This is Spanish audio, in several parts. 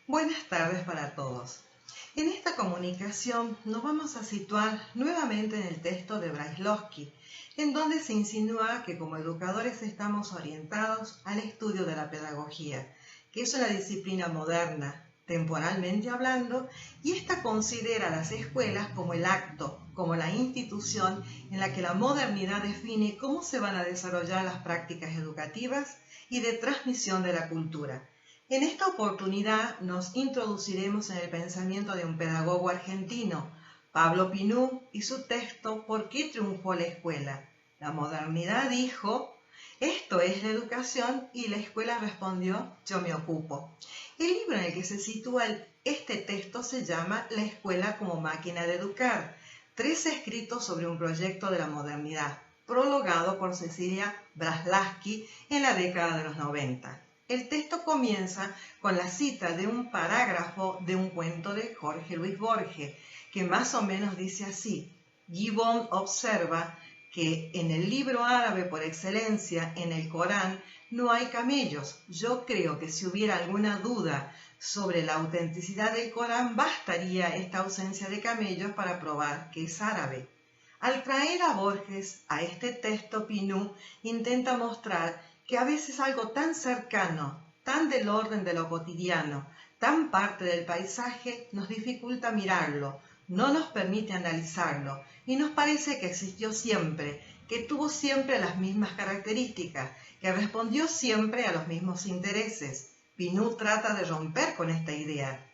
Buenas tardes para todos. En esta comunicación nos vamos a situar nuevamente en el texto de Brailovsky, en donde se insinúa que como educadores estamos orientados al estudio de la pedagogía, que es una disciplina moderna, temporalmente hablando, y esta considera a las escuelas como el acto, como la institución en la que la modernidad define cómo se van a desarrollar las prácticas educativas y de transmisión de la cultura. En esta oportunidad nos introduciremos en el pensamiento de un pedagogo argentino, Pablo Pinú, y su texto ¿Por qué triunfó la escuela? La modernidad dijo, esto es la educación, y la escuela respondió, yo me ocupo. El libro en el que se sitúa este texto se llama La escuela como máquina de educar, 3 escritos sobre un proyecto de la modernidad, prologado por Cecilia Brailovsky en la década de los 90. El texto comienza con la cita de un parágrafo de un cuento de Jorge Luis Borges, que más o menos dice así: Gibbon observa que en el libro árabe por excelencia, en el Corán, no hay camellos. Yo creo que si hubiera alguna duda sobre la autenticidad del Corán, bastaría esta ausencia de camellos para probar que es árabe. Al traer a Borges a este texto, Pinú intenta mostrar que a veces algo tan cercano, tan del orden de lo cotidiano, tan parte del paisaje, nos dificulta mirarlo, no nos permite analizarlo, y nos parece que existió siempre, que tuvo siempre las mismas características, que respondió siempre a los mismos intereses. Pinú trata de romper con esta idea.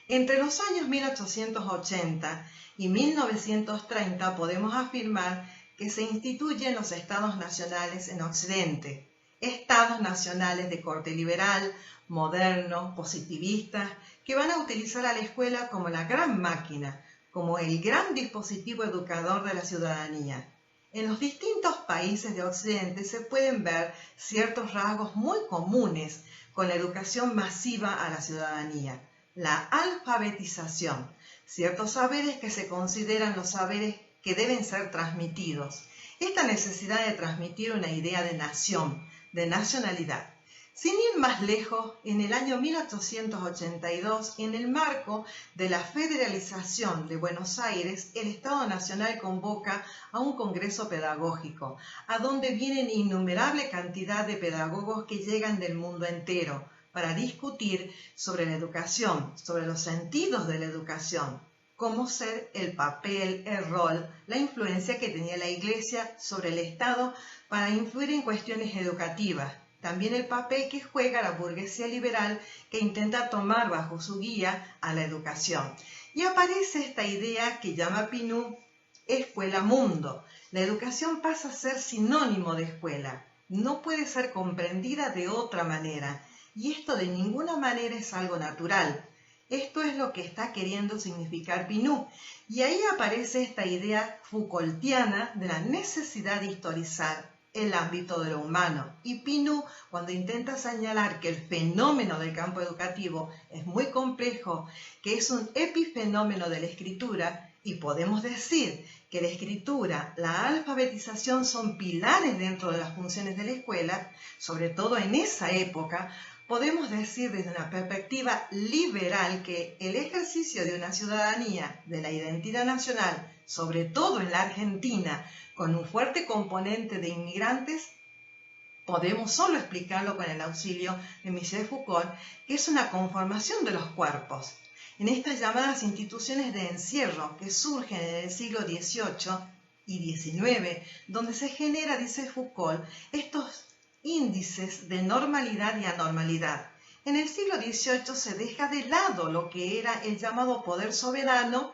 Entre los años 1880 y 1930 podemos afirmar que se instituyen los estados nacionales en Occidente, estados nacionales de corte liberal, moderno, positivistas, que van a utilizar a la escuela como la gran máquina, como el gran dispositivo educador de la ciudadanía. En los distintos países de Occidente se pueden ver ciertos rasgos muy comunes con la educación masiva a la ciudadanía. La alfabetización, ciertos saberes que se consideran los saberes que deben ser transmitidos. Esta necesidad de transmitir una idea de nación, de nacionalidad. Sin ir más lejos, en el año 1882, en el marco de la federalización de Buenos Aires, el Estado Nacional convoca a un congreso pedagógico, a donde vienen innumerable cantidad de pedagogos que llegan del mundo entero, para discutir sobre la educación, sobre los sentidos de la educación, cómo ser el papel, el rol, la influencia que tenía la Iglesia sobre el Estado para influir en cuestiones educativas, también el papel que juega la burguesía liberal que intenta tomar bajo su guía a la educación. Y aparece esta idea que llama Pinú escuela-mundo. La educación pasa a ser sinónimo de escuela, no puede ser comprendida de otra manera. Y esto de ninguna manera es algo natural. Esto es lo que está queriendo significar Pinú. Y ahí aparece esta idea Foucaultiana de la necesidad de historizar el ámbito de lo humano. Y Pinú, cuando intenta señalar que el fenómeno del campo educativo es muy complejo, que es un epifenómeno de la escritura, y podemos decir que la escritura, la alfabetización son pilares dentro de las funciones de la escuela, sobre todo en esa época, podemos decir desde una perspectiva liberal que el ejercicio de una ciudadanía de la identidad nacional, sobre todo en la Argentina, con un fuerte componente de inmigrantes, podemos solo explicarlo con el auxilio de Michel Foucault, que es una conformación de los cuerpos. En estas llamadas instituciones de encierro que surgen en el siglo XVIII y XIX, donde se genera, dice Foucault, estos índices de normalidad y anormalidad. En el siglo XVIII se deja de lado lo que era el llamado poder soberano,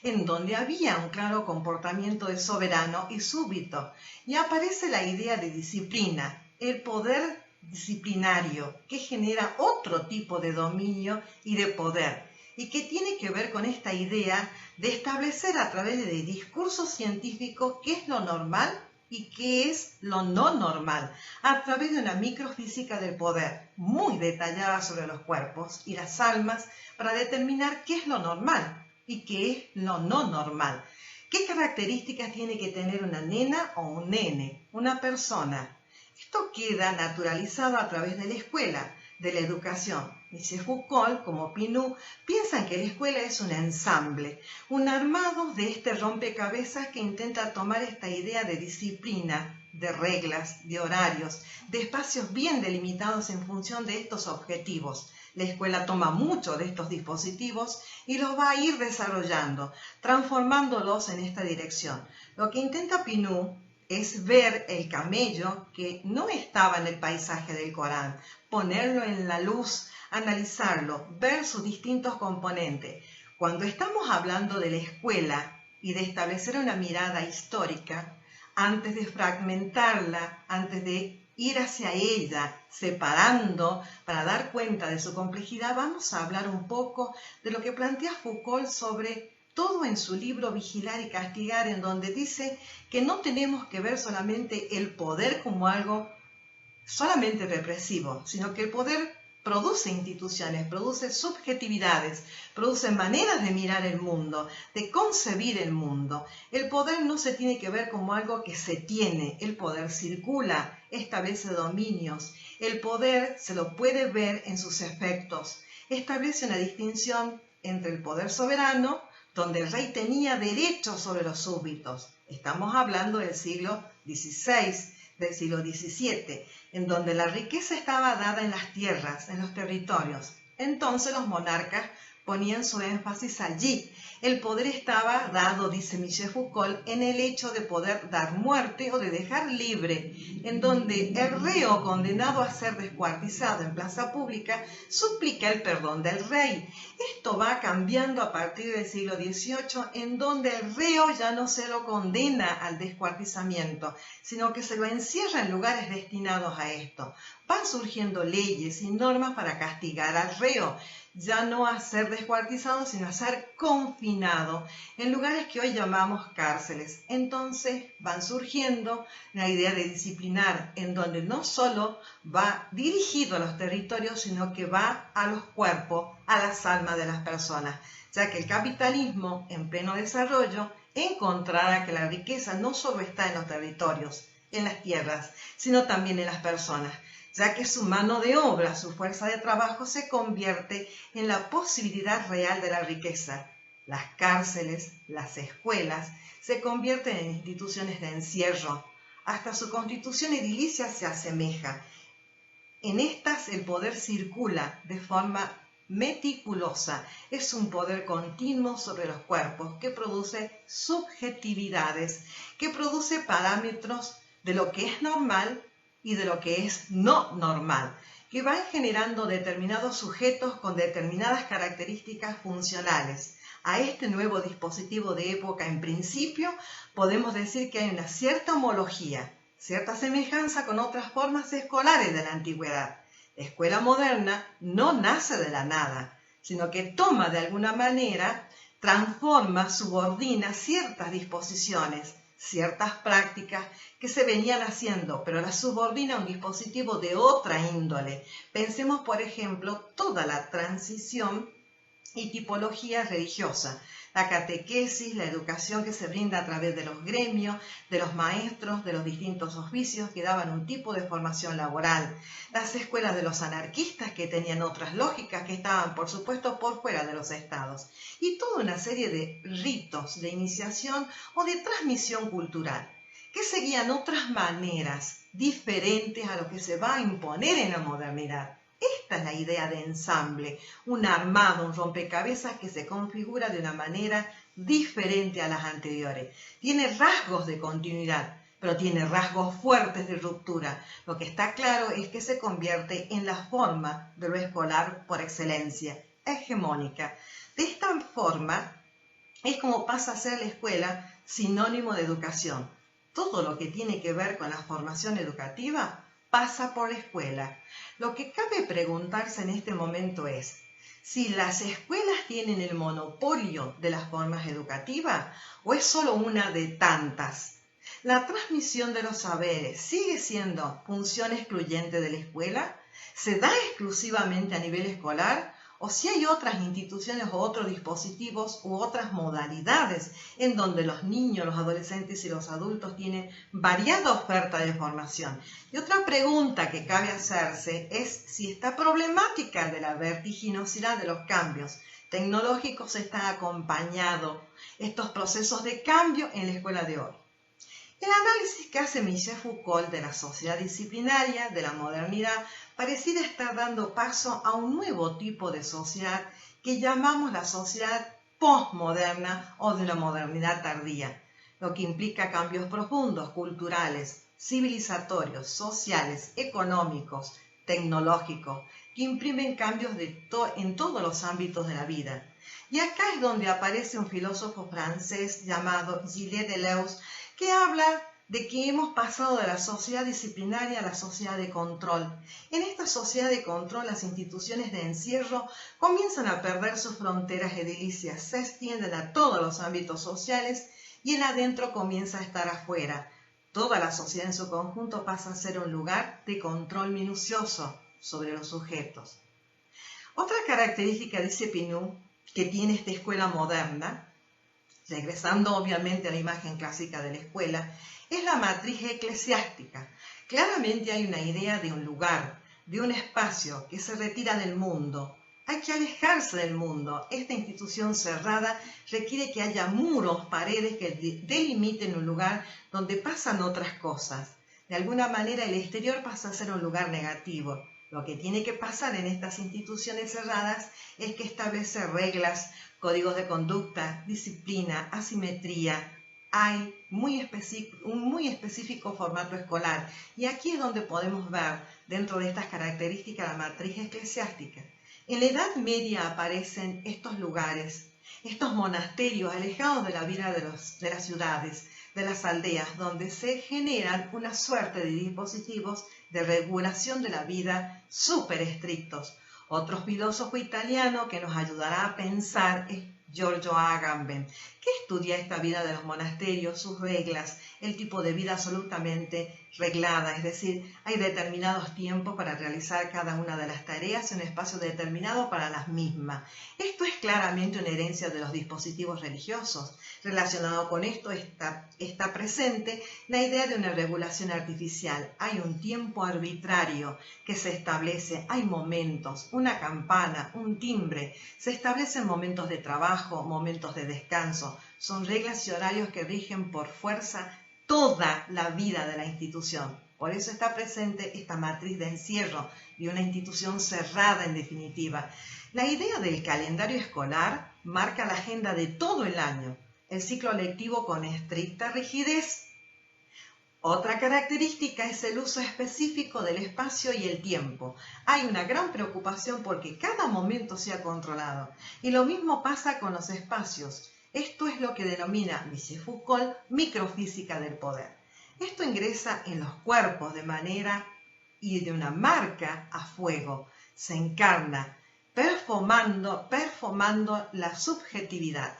en donde había un claro comportamiento de soberano y súbdito, y aparece la idea de disciplina, el poder disciplinario, que genera otro tipo de dominio y de poder, y que tiene que ver con esta idea de establecer a través de discursos científicos qué es lo normal y qué es lo no normal, a través de una microfísica del poder muy detallada sobre los cuerpos y las almas para determinar qué es lo normal y qué es lo no normal. ¿Qué características tiene que tener una nena o un nene, una persona? Esto queda naturalizado a través de la escuela, de la educación. Michel Foucault, como Pinu, piensan que la escuela es un ensamble, un armado de este rompecabezas que intenta tomar esta idea de disciplina, de reglas, de horarios, de espacios bien delimitados en función de estos objetivos. La escuela toma mucho de estos dispositivos y los va a ir desarrollando, transformándolos en esta dirección. Lo que intenta Pinu es ver el camello que no estaba en el paisaje del Corán, ponerlo en la luz, analizarlo, ver sus distintos componentes. Cuando estamos hablando de la escuela y de establecer una mirada histórica, antes de fragmentarla, antes de ir hacia ella, separando para dar cuenta de su complejidad, vamos a hablar un poco de lo que plantea Foucault sobre todo en su libro Vigilar y Castigar, en donde dice que no tenemos que ver solamente el poder como algo solamente represivo, sino que el poder produce instituciones, produce subjetividades, produce maneras de mirar el mundo, de concebir el mundo. El poder no se tiene que ver como algo que se tiene, el poder circula, establece dominios. El poder se lo puede ver en sus efectos, establece una distinción entre el poder soberano, donde el rey tenía derechos sobre los súbditos. Estamos hablando del siglo XVI, del siglo XVII, en donde la riqueza estaba dada en las tierras, en los territorios. Entonces los monarcas ponían su énfasis allí. El poder estaba dado, dice Michel Foucault, en el hecho de poder dar muerte o de dejar libre, en donde el reo condenado a ser descuartizado en plaza pública suplica el perdón del rey. Esto va cambiando a partir del siglo XVIII, en donde el reo ya no se lo condena al descuartizamiento, sino que se lo encierra en lugares destinados a esto. Van surgiendo leyes y normas para castigar al reo, ya no a ser descuartizado, sino a ser confinado en lugares que hoy llamamos cárceles. Entonces van surgiendo la idea de disciplinar, en donde no solo va dirigido a los territorios, sino que va a los cuerpos, a las almas de las personas, ya que el capitalismo en pleno desarrollo encontrará que la riqueza no solo está en los territorios, en las tierras, sino también en las personas, ya que su mano de obra, su fuerza de trabajo se convierte en la posibilidad real de la riqueza. Las cárceles, las escuelas, se convierten en instituciones de encierro. Hasta su constitución edilicia se asemeja. En estas el poder circula de forma meticulosa. Es un poder continuo sobre los cuerpos que produce subjetividades, que produce parámetros de lo que es normal y de lo que es no normal, que van generando determinados sujetos con determinadas características funcionales. A este nuevo dispositivo de época, en principio, podemos decir que hay una cierta homología, cierta semejanza con otras formas escolares de la antigüedad. La escuela moderna no nace de la nada, sino que toma de alguna manera, transforma, subordina ciertas disposiciones, ciertas prácticas que se venían haciendo, pero las subordina a un dispositivo de otra índole. Pensemos, por ejemplo, toda la transición y tipología religiosa, la catequesis, la educación que se brinda a través de los gremios, de los maestros, de los distintos oficios que daban un tipo de formación laboral, las escuelas de los anarquistas que tenían otras lógicas que estaban, por supuesto, por fuera de los estados, y toda una serie de ritos de iniciación o de transmisión cultural que seguían otras maneras diferentes a lo que se va a imponer en la modernidad. Esta es la idea de ensamble, un armado, un rompecabezas que se configura de una manera diferente a las anteriores. Tiene rasgos de continuidad, pero tiene rasgos fuertes de ruptura. Lo que está claro es que se convierte en la forma de lo escolar por excelencia, hegemónica. De esta forma es como pasa a ser la escuela sinónimo de educación. Todo lo que tiene que ver con la formación educativa pasa por la escuela. Lo que cabe preguntarse en este momento es si las escuelas tienen el monopolio de las formas educativas o es solo una de tantas. ¿La transmisión de los saberes sigue siendo función excluyente de la escuela? ¿Se da exclusivamente a nivel escolar o si hay otras instituciones o otros dispositivos u otras modalidades en donde los niños, los adolescentes y los adultos tienen variada oferta de formación. Y otra pregunta que cabe hacerse es si esta problemática de la vertiginosidad de los cambios tecnológicos está acompañado estos procesos de cambio en la escuela de hoy. El análisis que hace Michel Foucault de la sociedad disciplinaria, de la modernidad, pareciera estar dando paso a un nuevo tipo de sociedad que llamamos la sociedad postmoderna o de la modernidad tardía, lo que implica cambios profundos, culturales, civilizatorios, sociales, económicos, tecnológicos, que imprimen cambios en todos los ámbitos de la vida. Y acá es donde aparece un filósofo francés llamado Gilles Deleuze, que habla de que hemos pasado de la sociedad disciplinaria a la sociedad de control. En esta sociedad de control, las instituciones de encierro comienzan a perder sus fronteras edilicias, se extienden a todos los ámbitos sociales y el adentro comienza a estar afuera. Toda la sociedad en su conjunto pasa a ser un lugar de control minucioso sobre los sujetos. Otra característica, dice Pinault, que tiene esta escuela moderna, regresando obviamente a la imagen clásica de la escuela, es la matriz eclesiástica. Claramente hay una idea de un lugar, de un espacio que se retira del mundo. Hay que alejarse del mundo. Esta institución cerrada requiere que haya muros, paredes que delimiten un lugar donde pasan otras cosas. De alguna manera el exterior pasa a ser un lugar negativo. Lo que tiene que pasar en estas instituciones cerradas es que establece reglas, códigos de conducta, disciplina, asimetría. Hay un muy específico formato escolar. Y aquí es donde podemos ver, dentro de estas características, la matriz eclesiástica. En la Edad Media aparecen estos lugares, estos monasterios alejados de la vida de las ciudades, de las aldeas, donde se generan una suerte de dispositivos de regulación de la vida súper estrictos. Otro filósofo italiano que nos ayudará a pensar es Giorgio Agamben, que estudia esta vida de los monasterios, sus reglas, el tipo de vida absolutamente reglada, es decir, hay determinados tiempos para realizar cada una de las tareas en un espacio determinado para las mismas. Esto es claramente una herencia de los dispositivos religiosos. Relacionado con esto está presente la idea de una regulación artificial. Hay un tiempo arbitrario que se establece, hay momentos, una campana, un timbre, se establecen momentos de trabajo, momentos de descanso. Son reglas y horarios que rigen por fuerza toda la vida de la institución. Por eso está presente esta matriz de encierro de una institución cerrada en definitiva. La idea del calendario escolar marca la agenda de todo el año, el ciclo lectivo con estricta rigidez. Otra característica es el uso específico del espacio y el tiempo. Hay una gran preocupación porque cada momento sea controlado. Y lo mismo pasa con los espacios. Esto es lo que denomina Michel Foucault microfísica del poder. Esto ingresa en los cuerpos de manera y de una marca a fuego. Se encarna, perfumando la subjetividad.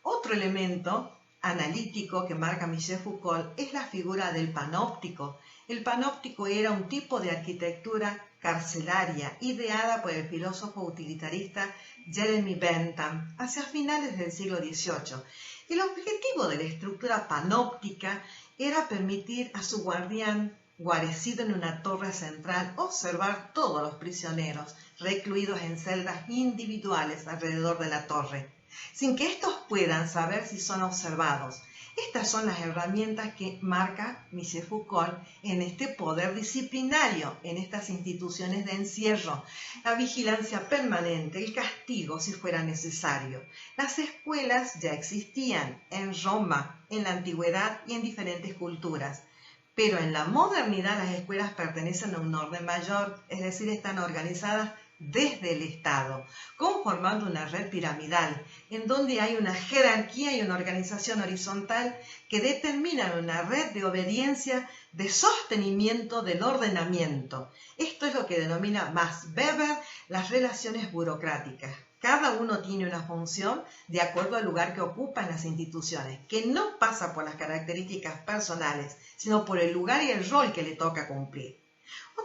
Otro elemento analítico que marca Michel Foucault es la figura del panóptico. El panóptico era un tipo de arquitectura carcelaria ideada por el filósofo utilitarista Jeremy Bentham hacia finales del siglo XVIII. El objetivo de la estructura panóptica era permitir a su guardián, guarecido en una torre central, observar todos los prisioneros recluidos en celdas individuales alrededor de la torre, sin que estos puedan saber si son observados. Estas son las herramientas que marca Michel Foucault en este poder disciplinario, en estas instituciones de encierro, la vigilancia permanente, el castigo si fuera necesario. Las escuelas ya existían en Roma, en la antigüedad y en diferentes culturas. Pero en la modernidad las escuelas pertenecen a un orden mayor, es decir, están organizadas desde el Estado, conformando una red piramidal, en donde hay una jerarquía y una organización horizontal que determinan una red de obediencia, de sostenimiento del ordenamiento. Esto es lo que denomina Max Weber las relaciones burocráticas. Cada uno tiene una función de acuerdo al lugar que ocupa en las instituciones, que no pasa por las características personales, sino por el lugar y el rol que le toca cumplir.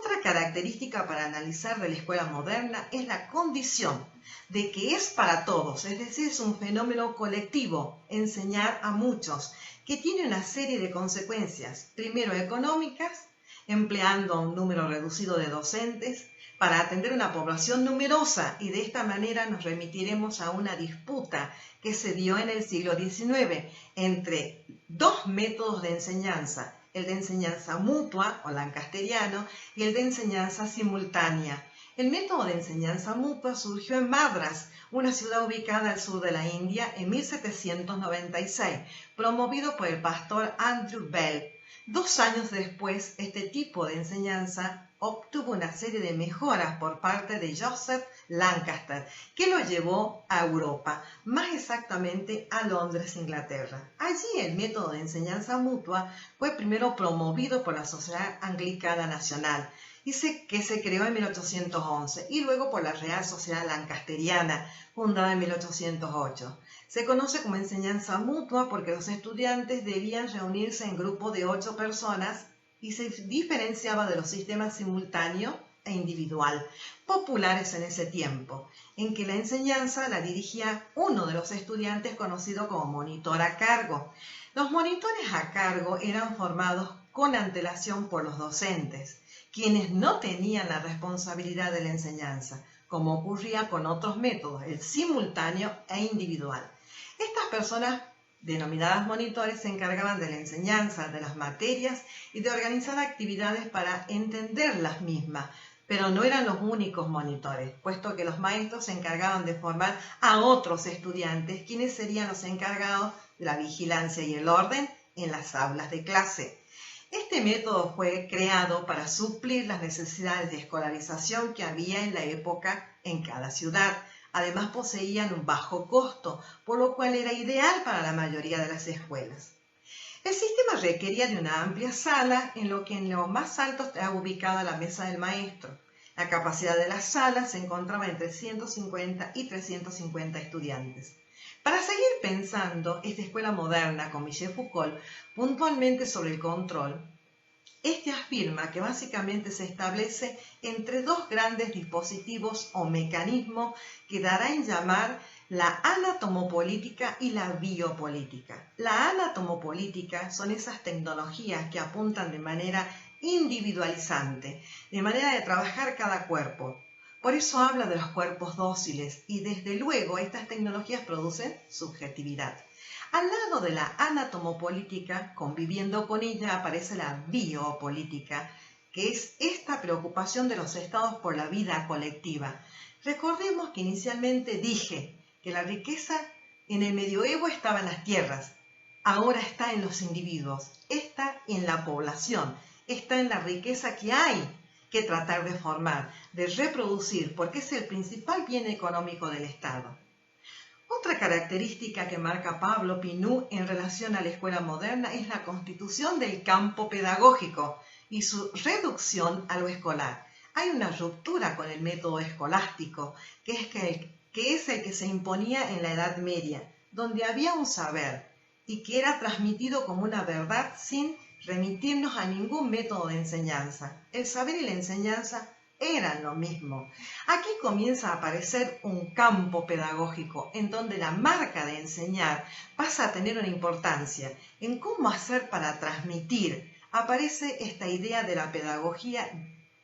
Otra característica para analizar de la escuela moderna es la condición de que es para todos, es decir, es un fenómeno colectivo, enseñar a muchos, que tiene una serie de consecuencias, primero económicas, empleando un número reducido de docentes, para atender una población numerosa, y de esta manera nos remitiremos a una disputa que se dio en el siglo XIX entre dos métodos de enseñanza, el de enseñanza mutua o lancasteriano y el de enseñanza simultánea. El método de enseñanza mutua surgió en Madras, una ciudad ubicada al sur de la India, en 1796, promovido por el pastor Andrew Bell. 2 años después, este tipo de enseñanza obtuvo una serie de mejoras por parte de Joseph Lancaster, que lo llevó a Europa, más exactamente a Londres, Inglaterra. Allí el método de enseñanza mutua fue primero promovido por la Sociedad Anglicana Nacional, que se creó en 1811, y luego por la Real Sociedad Lancasteriana, fundada en 1808. Se conoce como enseñanza mutua porque los estudiantes debían reunirse en grupos de 8 personas y se diferenciaba de los sistemas simultáneo e individual, populares en ese tiempo, en que la enseñanza la dirigía uno de los estudiantes conocido como monitor a cargo. Los monitores a cargo eran formados con antelación por los docentes, quienes no tenían la responsabilidad de la enseñanza, como ocurría con otros métodos, el simultáneo e individual. Estas personas, denominadas monitores, se encargaban de la enseñanza de las materias y de organizar actividades para entender las mismas, pero no eran los únicos monitores, puesto que los maestros se encargaban de formar a otros estudiantes, quienes serían los encargados de la vigilancia y el orden en las aulas de clase. Este método fue creado para suplir las necesidades de escolarización que había en la época en cada ciudad. Además, poseían un bajo costo, por lo cual era ideal para la mayoría de las escuelas. El sistema requería de una amplia sala, en lo más alto estaba ubicada la mesa del maestro. La capacidad de la sala se encontraba entre 150 y 350 estudiantes. Para seguir pensando esta escuela moderna con Michel Foucault puntualmente sobre el control, este afirma que básicamente se establece entre dos grandes dispositivos o mecanismos que dará en llamar la anatomopolítica y la biopolítica. La anatomopolítica son esas tecnologías que apuntan de manera individualizante, de manera de trabajar cada cuerpo. Por eso habla de los cuerpos dóciles y desde luego estas tecnologías producen subjetividad. Al lado de la anatomopolítica, conviviendo con ella, aparece la biopolítica, que es esta preocupación de los estados por la vida colectiva. Recordemos que inicialmente dije que la riqueza en el medioevo estaba en las tierras, ahora está en los individuos, está en la población, está en la riqueza que hay que tratar de formar, de reproducir, porque es el principal bien económico del Estado. Otra característica que marca Pablo Pinault en relación a la escuela moderna es la constitución del campo pedagógico y su reducción a lo escolar. Hay una ruptura con el método escolástico, que es el que se imponía en la Edad Media, donde había un saber y que era transmitido como una verdad sin remitirnos a ningún método de enseñanza. El saber y la enseñanza eran lo mismo. Aquí comienza a aparecer un campo pedagógico en donde la marca de enseñar pasa a tener una importancia en cómo hacer para transmitir. Aparece esta idea de la pedagogía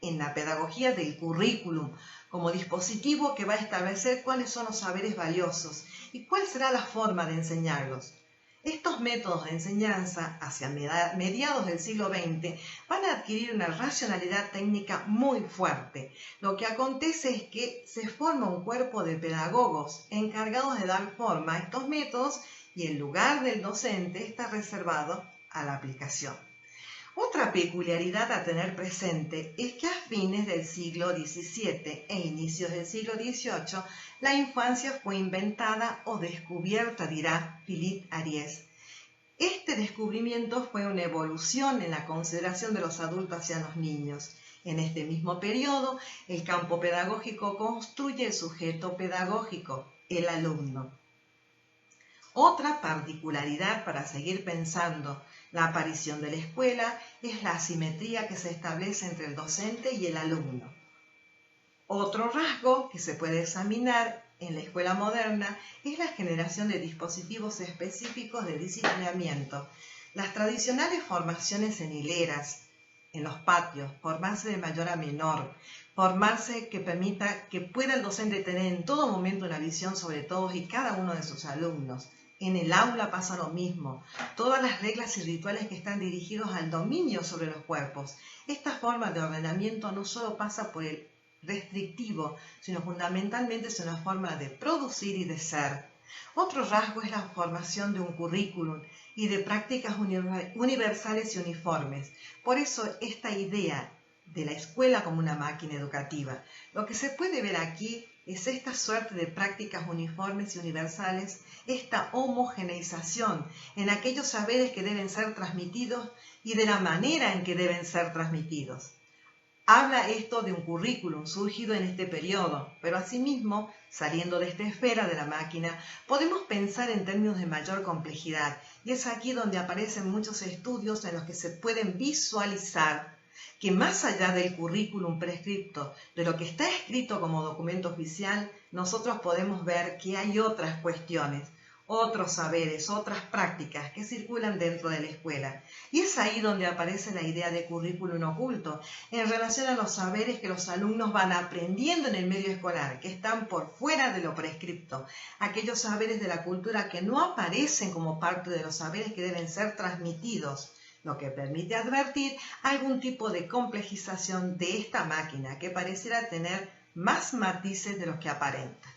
en la pedagogía del currículum como dispositivo que va a establecer cuáles son los saberes valiosos y cuál será la forma de enseñarlos. Estos métodos de enseñanza hacia mediados del siglo XX van a adquirir una racionalidad técnica muy fuerte. Lo que acontece es que se forma un cuerpo de pedagogos encargados de dar forma a estos métodos y el lugar del docente está reservado a la aplicación. Otra peculiaridad a tener presente es que a fines del siglo XVII e inicios del siglo XVIII, la infancia fue inventada o descubierta, dirá Philippe Ariès. Este descubrimiento fue una evolución en la consideración de los adultos hacia los niños. En este mismo periodo, el campo pedagógico construye el sujeto pedagógico, el alumno. Otra particularidad para seguir pensando La aparición de la escuela es la asimetría que se establece entre el docente y el alumno. Otro rasgo que se puede examinar en la escuela moderna es la generación de dispositivos específicos de disciplinamiento. Las tradicionales formaciones en hileras, en los patios, formarse de mayor a menor, formarse que permita que pueda el docente tener en todo momento una visión sobre todos y cada uno de sus alumnos. En el aula pasa lo mismo. Todas las reglas y rituales que están dirigidos al dominio sobre los cuerpos. Esta forma de ordenamiento no solo pasa por el restrictivo, sino fundamentalmente es una forma de producir y de ser. Otro rasgo es la formación de un currículum y de prácticas universales y uniformes. Por eso esta idea de la escuela como una máquina educativa. Lo que se puede ver aquí es esta suerte de prácticas uniformes y universales, esta homogeneización en aquellos saberes que deben ser transmitidos y de la manera en que deben ser transmitidos. Habla esto de un currículum surgido en este periodo, pero asimismo, saliendo de esta esfera de la máquina, podemos pensar en términos de mayor complejidad, y es aquí donde aparecen muchos estudios en los que se pueden visualizar que más allá del currículum prescripto, de lo que está escrito como documento oficial, nosotros podemos ver que hay otras cuestiones, otros saberes, otras prácticas que circulan dentro de la escuela. Y es ahí donde aparece la idea de currículum oculto, en relación a los saberes que los alumnos van aprendiendo en el medio escolar, que están por fuera de lo prescripto, aquellos saberes de la cultura que no aparecen como parte de los saberes que deben ser transmitidos, lo que permite advertir algún tipo de complejización de esta máquina que pareciera tener más matices de los que aparenta.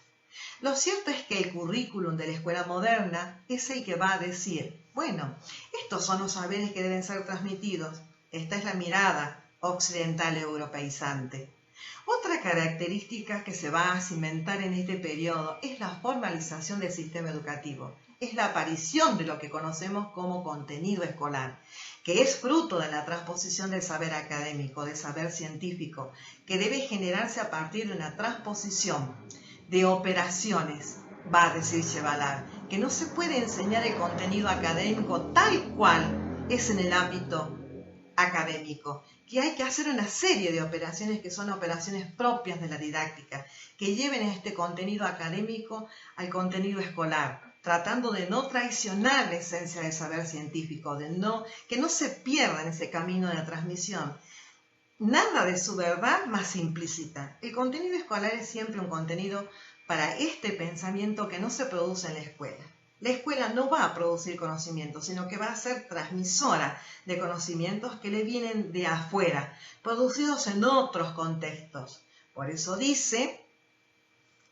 Lo cierto es que el currículum de la escuela moderna es el que va a decir, bueno, estos son los saberes que deben ser transmitidos. Esta es la mirada occidental europeizante. Otra característica que se va a cimentar en este periodo es la formalización del sistema educativo. Es la aparición de lo que conocemos como contenido escolar, que es fruto de la transposición del saber académico, del saber científico, que debe generarse a partir de una transposición de operaciones, va a decir Chevalar, que no se puede enseñar el contenido académico tal cual es en el ámbito académico, que hay que hacer una serie de operaciones que son operaciones propias de la didáctica, que lleven este contenido académico al contenido escolar, tratando de no traicionar la esencia del saber científico, que no se pierda en ese camino de la transmisión. Nada de su verdad más implícita. El contenido escolar es siempre un contenido para este pensamiento que no se produce en la escuela. La escuela no va a producir conocimientos, sino que va a ser transmisora de conocimientos que le vienen de afuera, producidos en otros contextos. Por eso dice,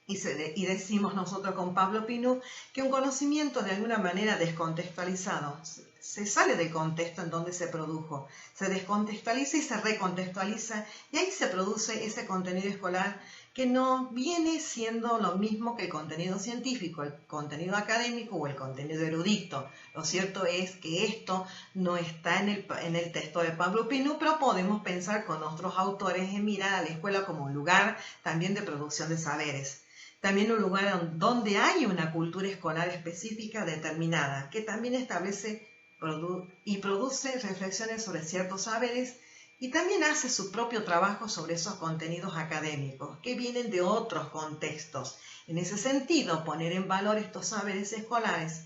y decimos nosotros con Pablo Pinú, que un conocimiento de alguna manera descontextualizado se sale del contexto en donde se produjo, se descontextualiza y se recontextualiza, y ahí se produce ese contenido escolar que no viene siendo lo mismo que el contenido científico, el contenido académico o el contenido erudito. Lo cierto es que esto no está en el texto de Pablo Pinú, pero podemos pensar con otros autores en mirar a la escuela como un lugar también de producción de saberes. También un lugar donde hay una cultura escolar específica determinada, que también establece y produce reflexiones sobre ciertos saberes y también hace su propio trabajo sobre esos contenidos académicos que vienen de otros contextos. En ese sentido, poner en valor estos saberes escolares,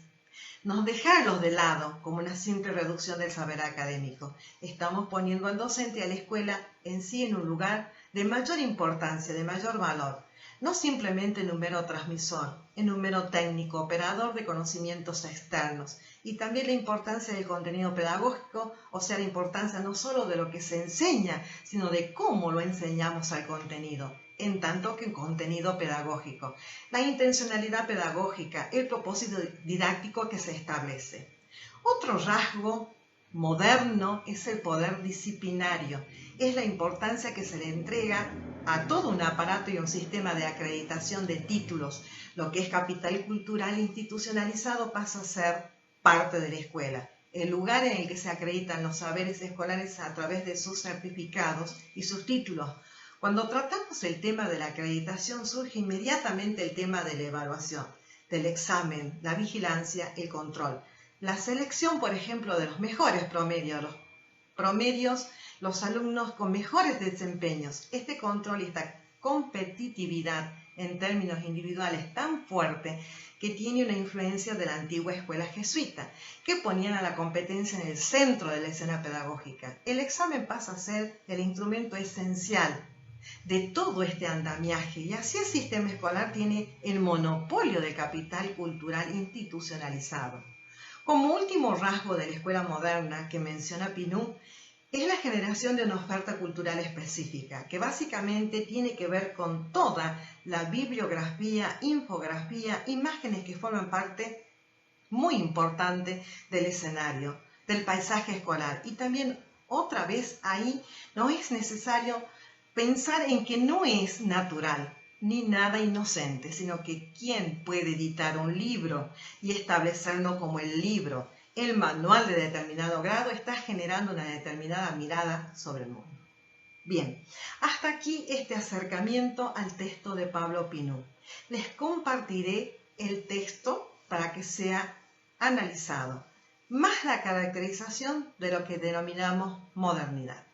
no dejarlos de lado como una simple reducción del saber académico. Estamos poniendo al docente y a la escuela en sí en un lugar de mayor importancia, de mayor valor. No simplemente en un mero transmisor, en un mero técnico, operador de conocimientos externos, y también la importancia del contenido pedagógico, o sea, la importancia no solo de lo que se enseña, sino de cómo lo enseñamos al contenido, en tanto que contenido pedagógico. La intencionalidad pedagógica, el propósito didáctico que se establece. Otro rasgo moderno es el poder disciplinario, es la importancia que se le entrega a todo un aparato y un sistema de acreditación de títulos. Lo que es capital cultural institucionalizado pasa a ser parte de la escuela, el lugar en el que se acreditan los saberes escolares a través de sus certificados y sus títulos. Cuando tratamos el tema de la acreditación surge inmediatamente el tema de la evaluación, del examen, la vigilancia, el control. la selección, por ejemplo, de los mejores promedios, los alumnos con mejores desempeños. Este control y esta competitividad en términos individuales tan fuerte que tiene una influencia de la antigua escuela jesuita, que ponían a la competencia en el centro de la escena pedagógica. El examen pasa a ser el instrumento esencial de todo este andamiaje, y así el sistema escolar tiene el monopolio del capital cultural institucionalizado. Como último rasgo de la escuela moderna que menciona Pinault, es la generación de una oferta cultural específica, que básicamente tiene que ver con toda la bibliografía, infografía, imágenes que forman parte muy importante del escenario, del paisaje escolar. Y también, otra vez, ahí no es necesario pensar en que no es natural ni nada inocente, sino que quién puede editar un libro y establecerlo como el libro, el manual de determinado grado, está generando una determinada mirada sobre el mundo. Bien, hasta aquí este acercamiento al texto de Pablo Pinault. Les compartiré el texto para que sea analizado, más la caracterización de lo que denominamos modernidad.